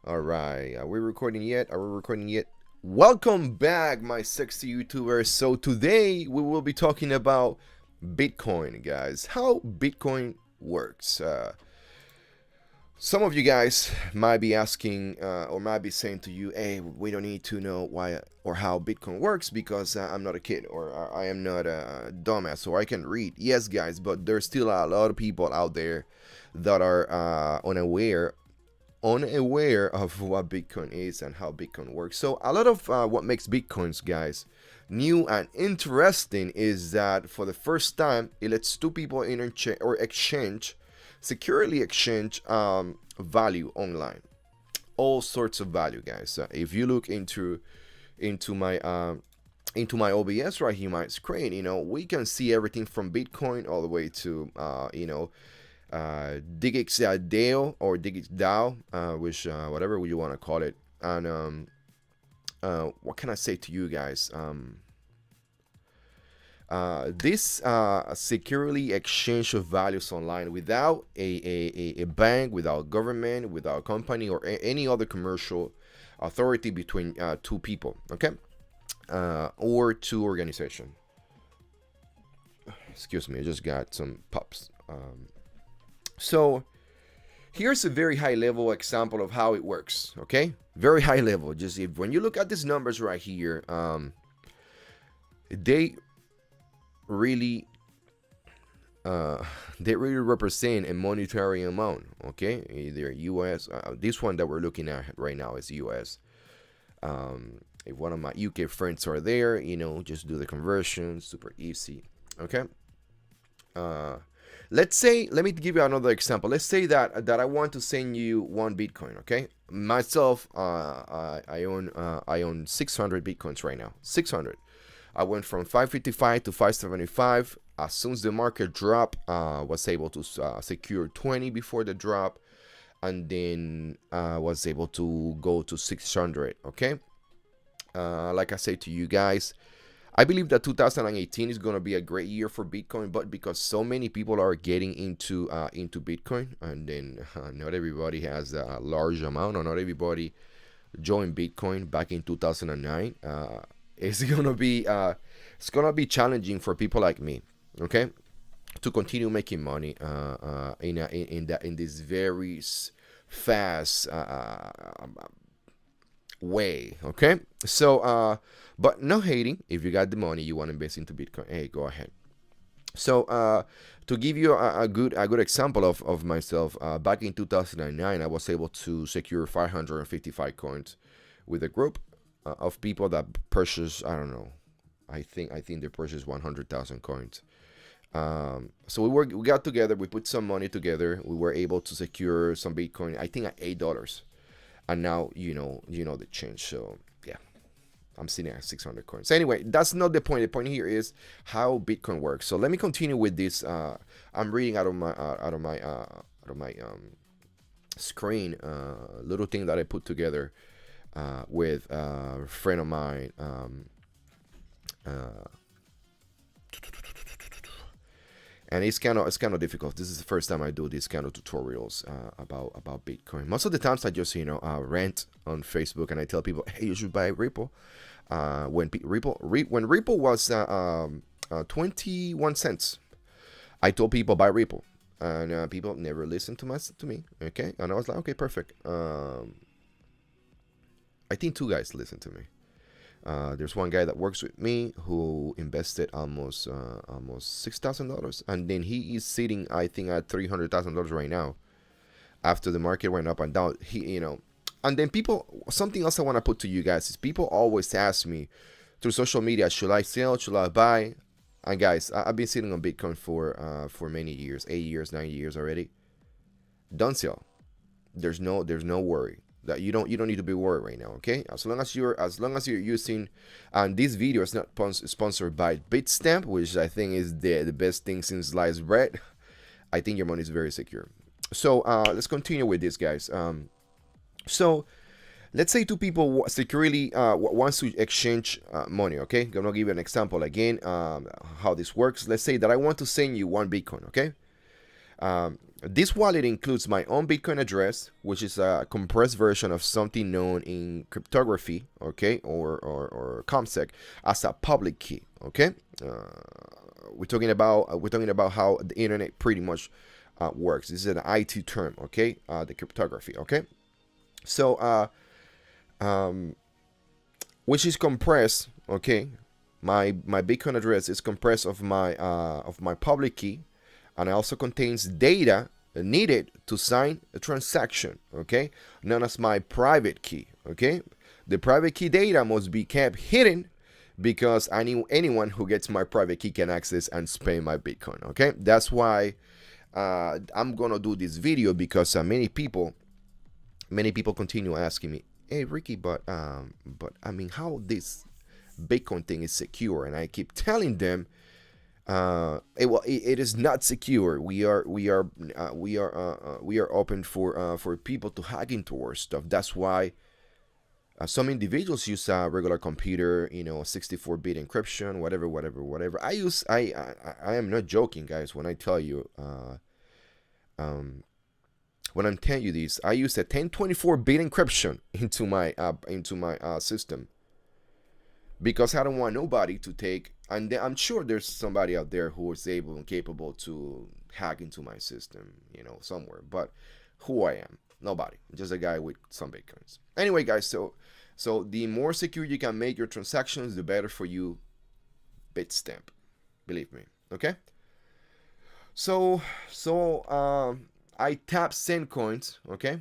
All right. Are we recording yet? Are we recording yet? Welcome back, my sexy YouTubers. So today we will be talking about Bitcoin, guys. How Bitcoin works. Some of you guys might be asking or might be saying to you, "Hey, we don't need to know why or how Bitcoin works because I'm not a kid or I am not a dumbass or I can read." Yes, guys, but there's still a lot of people out there that are unaware of what Bitcoin is and how Bitcoin works. So a lot of what makes Bitcoins, guys, new and interesting is that for the first time, it lets two people interchange or securely exchange value online. All sorts of value, guys. If you look into my OBS right here, my screen, we can see everything from Bitcoin all the way to Digix DAO or Digix DAO, which whatever you want to call it. And what can I say to you guys? This securely exchange of values online without a bank, without government, without company or any other commercial authority between two people, okay, or two organization. Excuse me, I just got some pops. So here's a very high level example of how it works, okay? Very high level. Just if when you look at these numbers right here, they really uh, they really represent a monetary amount, okay? Either US, this one that we're looking at right now is US. If one of my UK friends are there, just do the conversion, super easy, okay? Uh, let's say, let me give you another example. Let's say that I want to send you one Bitcoin, okay? Myself, I own 600 Bitcoins right now. 600. I went from 555 to 575. As soon as the market dropped, was able to secure 20 before the drop, and then was able to go to 600. Okay. Like I say to you guys, I believe that 2018 is going to be a great year for Bitcoin, but because so many people are getting into Bitcoin, and then not everybody has a large amount, or not everybody joined Bitcoin back in 2009. It's gonna be challenging for people like me, okay, to continue making money in this very fast way, okay. So but no hating. If you got the money, you want to invest into Bitcoin, hey, go ahead. So to give you a good example of myself, back in 2009, I was able to secure 555 coins with a group of people that purchased, I don't know, I think they purchased 100,000 coins. So we got together, we put some money together, we were able to secure some Bitcoin, I think at $8, and now the change. So yeah, I'm sitting at 600 coins. Anyway, that's not the point. The point here is how Bitcoin works. So let me continue with this. I'm reading out of my screen, little thing that I put together with a friend of mine. Uh, and it's kind of difficult. This is the first time I do these kind of tutorials about Bitcoin. Most of the times I just rant on Facebook and I tell people, hey, you should buy Ripple. When Ripple was 21 cents, I told people buy Ripple, and people never listened to me. Okay, and I was like, okay, perfect. I think two guys listened to me. There's one guy that works with me who invested almost $6,000, and then he is sitting, I think, at $300,000 right now. After the market went up and down, and then people. Something else I want to put to you guys is people always ask me through social media, should I sell? Should I buy? And guys, I've been sitting on Bitcoin for many years, 8 years, 9 years already. Don't sell. There's no worry that you don't need to be worried right now, okay? As long as you're using, and this video is not sponsored by Bitstamp, which I think is the best thing since sliced bread. I think your money is very secure. So let's continue with this, guys. So let's say two people securely wants to exchange money, okay? I'm gonna give you an example again, how this works. Let's say that I want to send you one Bitcoin, okay? This wallet includes my own Bitcoin address, which is a compressed version of something known in cryptography, okay, or ComSec as a public key, okay. We're talking about how the internet pretty much works. This is an IT term, okay, the cryptography, okay. So, which is compressed, okay. My Bitcoin address is compressed of my public key, and it also contains data needed to sign a transaction, okay, known as my private key, okay. The private key data must be kept hidden because anyone who gets my private key can access and spend my Bitcoin, okay. That's why I'm gonna do this video, because many people continue asking me, hey Ricky, but I mean, how this Bitcoin thing is secure? And I keep telling them, it is not secure. We are open for people to hack into our stuff. That's why some individuals use a regular computer, 64-bit encryption, whatever. I am not joking, guys, when I tell you, when I'm telling you this. I use a 1024-bit encryption into my system, because I don't want nobody to take. And I'm sure there's somebody out there who is able and capable to hack into my system, somewhere. But who I am? Nobody. Just a guy with some Bitcoins. Anyway, guys, so the more secure you can make your transactions, the better for you. Bitstamp, believe me. Okay. So I tap send coins. Okay.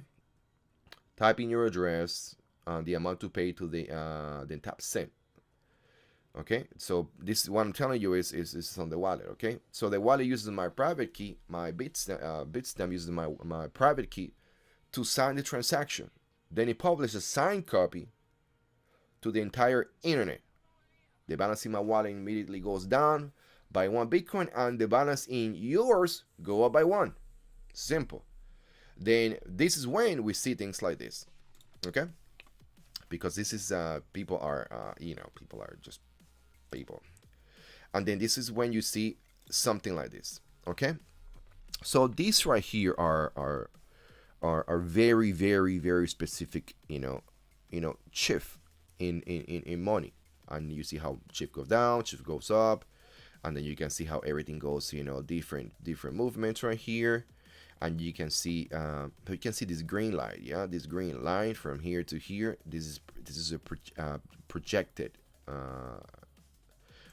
Type in your address, the amount to pay to then tap send. Okay, so this is what I'm telling you is on the wallet. Okay, so the wallet uses my private key, my Bitstamp uses my private key to sign the transaction. Then it publishes a signed copy to the entire internet. The balance in my wallet immediately goes down by 1 Bitcoin, and the balance in yours go up by 1. Simple. Then this is when we see things like this. Okay, because this is people are just people. And then this is when you see something like this. Okay, so these right here are very, very, very specific, shift in money. And you see how shift goes down, shift goes up, and then you can see how everything goes, different movements right here. And you can see this green line, this green line from here to here. This is a projected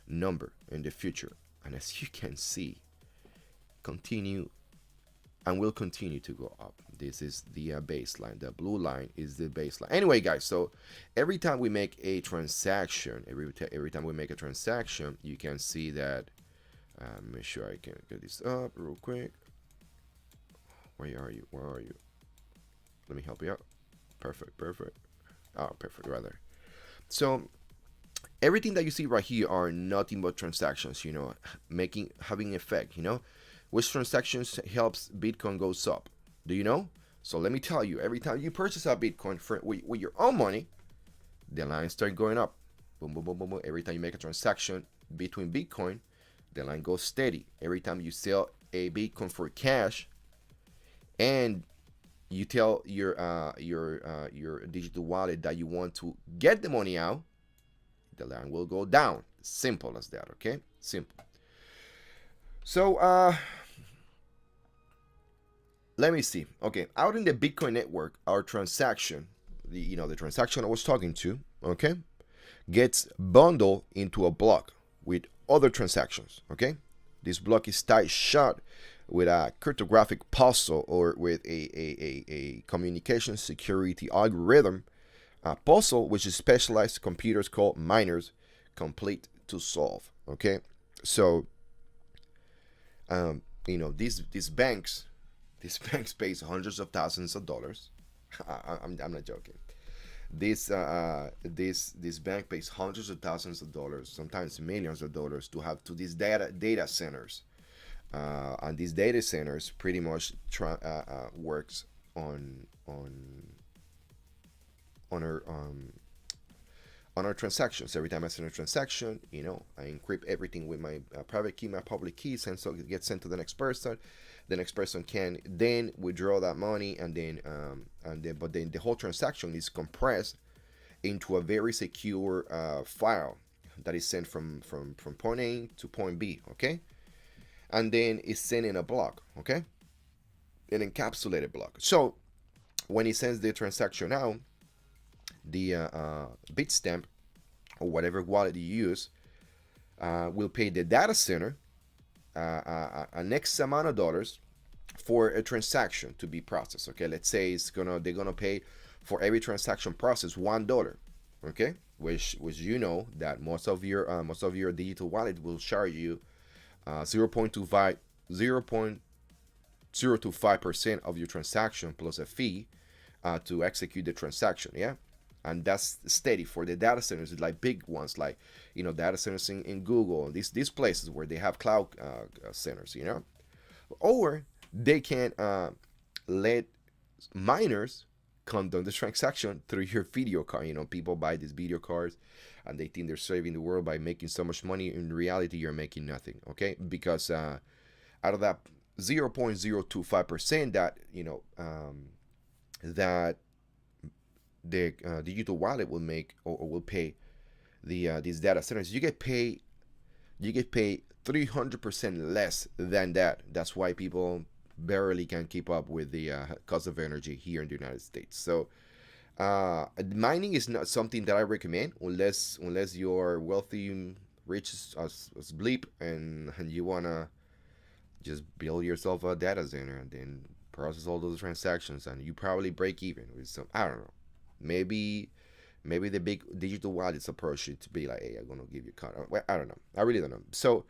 number in the future, and as you can see, continue and will continue to go up. This is the baseline. The blue line is the baseline. Anyway, guys, so every time we make a transaction, you can see that. Make sure I can get this up real quick. Where are you? Let me help you out. Perfect. Oh, perfect, rather. So everything that you see right here are nothing but transactions, having effect, which transactions helps Bitcoin goes up. Do you know? So let me tell you, every time you purchase a Bitcoin with your own money, the line start going up. Boom, boom, boom, boom, boom. Every time you make a transaction between Bitcoin, the line goes steady. Every time you sell a Bitcoin for cash, and you tell your digital wallet that you want to get the money out, the line will go down. Simple as that. Okay, simple. So let me see. Okay, out in the Bitcoin network, our transaction, the transaction I was talking to, okay, gets bundled into a block with other transactions. Okay, this block is tied shut with a cryptographic puzzle, or with a communication security algorithm puzzle, which is specialized computers called miners complete to solve. Okay, so these banks pays hundreds of thousands of dollars. I'm not joking. This bank pays hundreds of thousands of dollars, sometimes millions of dollars, to have these data centers. And these data centers pretty much works on our transactions. Every time I send a transaction, I encrypt everything with my private key, my public keys, and so it gets sent to the next person. the next person can then withdraw that money, but then the whole transaction is compressed into a very secure file that is sent from point A to point B, okay? And then it's sent in a block, okay? An encapsulated block. So when it sends the transaction out, the Bitstamp or whatever wallet you use will pay the data center an X amount of dollars for a transaction to be processed. Okay, let's say they're gonna pay for every transaction process $1. Okay, which you know that most of your digital wallet will charge you 0.025% of your transaction plus a fee to execute the transaction. Yeah, and that's steady for the data centers, like big ones, like data centers in Google, these places where they have cloud centers, or they can let miners conduct the transaction through your video card. People buy these video cards and they think they're saving the world by making so much money. In reality, you're making nothing, okay? Because out of that 0.025% that that the digital wallet will make or will pay these data centers, you get paid 300% less than that. That's why people barely can keep up with the cost of energy here in the United States. So mining is not something that I recommend unless you're wealthy, rich as bleep, and you wanna just build yourself a data center and then process all those transactions, and you probably break even with some, I don't know, maybe the big digital wallets approach it to be like, hey, I'm gonna give you a cut. Well, I don't know. I really don't know. So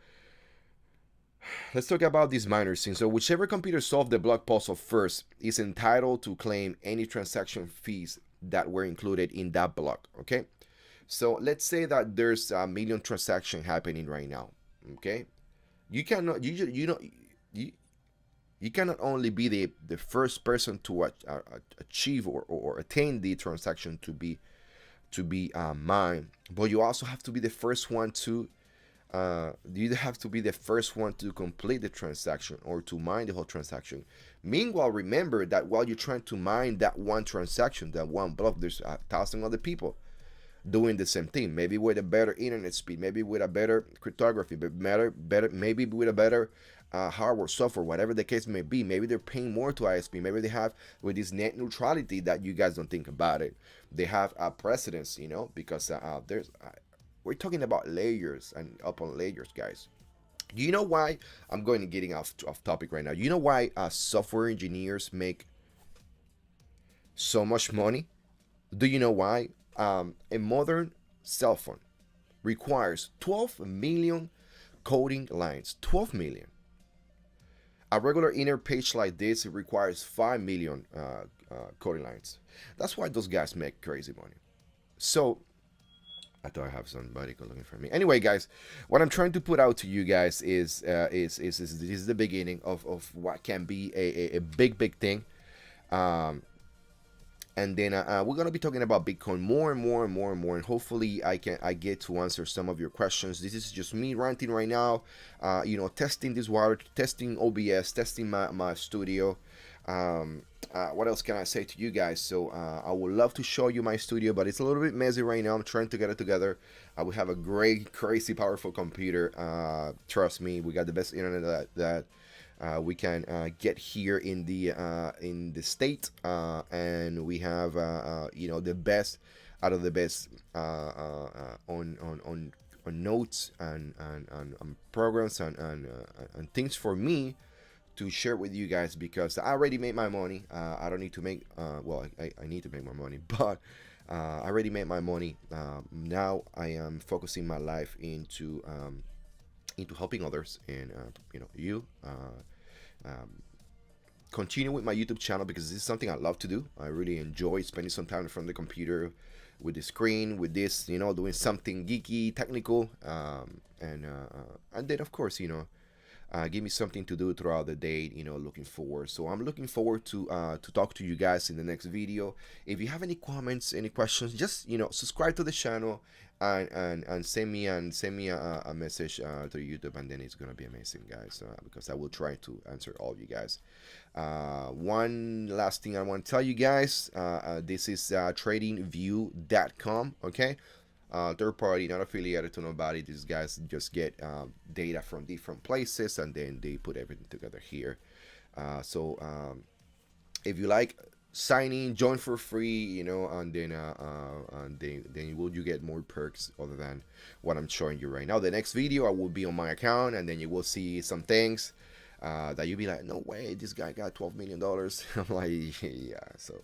let's talk about these miners things. So whichever computer solved the block puzzle first is entitled to claim any transaction fees that were included in that block. Okay. So let's say that there's a million transaction happening right now. Okay. You cannot you cannot only be the first person to achieve or attain the transaction to be mined, but you also have to be the first one to you have to be the first one to complete the transaction or to mine the whole transaction. Meanwhile, remember that while you're trying to mine that one transaction, that one block, there's 1,000 other people doing the same thing. Maybe with a better internet speed, maybe with a better cryptography, but maybe with a better hardware, software, whatever the case may be. Maybe they're paying more to ISP. Maybe they have, with this net neutrality that you guys don't think about it, they have precedence, because there's we're talking about layers and upon layers, guys. Do you know why I'm going to getting off topic right now? You know why software engineers make so much money? Do you know why? A modern cell phone requires 12 million coding lines. 12 million. A regular inner page like this, it requires 5 million coding lines. That's why those guys make crazy money. So I thought I have somebody looking for me. Anyway, guys, what I'm trying to put out to you guys is this is the beginning of what can be a big thing. And then we're gonna be talking about Bitcoin more and more, and hopefully I get to answer some of your questions. This is just me ranting right now, testing this water, testing OBS, testing my studio. What else can I say to you guys? So I would love to show you my studio, but it's a little bit messy right now. I'm trying to get it together. We have a great, crazy, powerful computer. Trust me, we got the best internet that we can get here in the state, and we have the best out of the best on notes and programs and things for me to share with you guys, because I already made my money. I don't need to make I need to make more money, but I already made my money. Now I am focusing my life into helping others, and continue with my YouTube channel, because this is something I love to do. I really enjoy spending some time in front of the computer with the screen, with this, doing something geeky, technical, and then of course, Give me something to do throughout the day, you know, looking forward. So I'm looking forward to talk to you guys in the next video. If you have any comments, any questions, just, you know, subscribe to the channel and send me a message to YouTube, and then it's gonna be amazing, guys, because I will try to answer all of you guys. One last thing I want to tell you guys, this is tradingview.com, okay? Third party, not affiliated to nobody. These guys just get data from different places, and then they put everything together here. If you like, sign in, join for free, you know, and then you get more perks other than what I'm showing you right now. The next video I will be on my account, and then you will see some things that you'll be like, no way, this guy got $12 million. I'm like, yeah. So,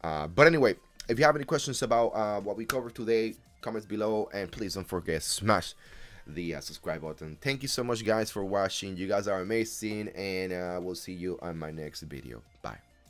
but anyway, if you have any questions about what we covered today, comments below, and please don't forget, smash the subscribe button. Thank you so much, guys, for watching. You guys are amazing, and we'll see you on my next video.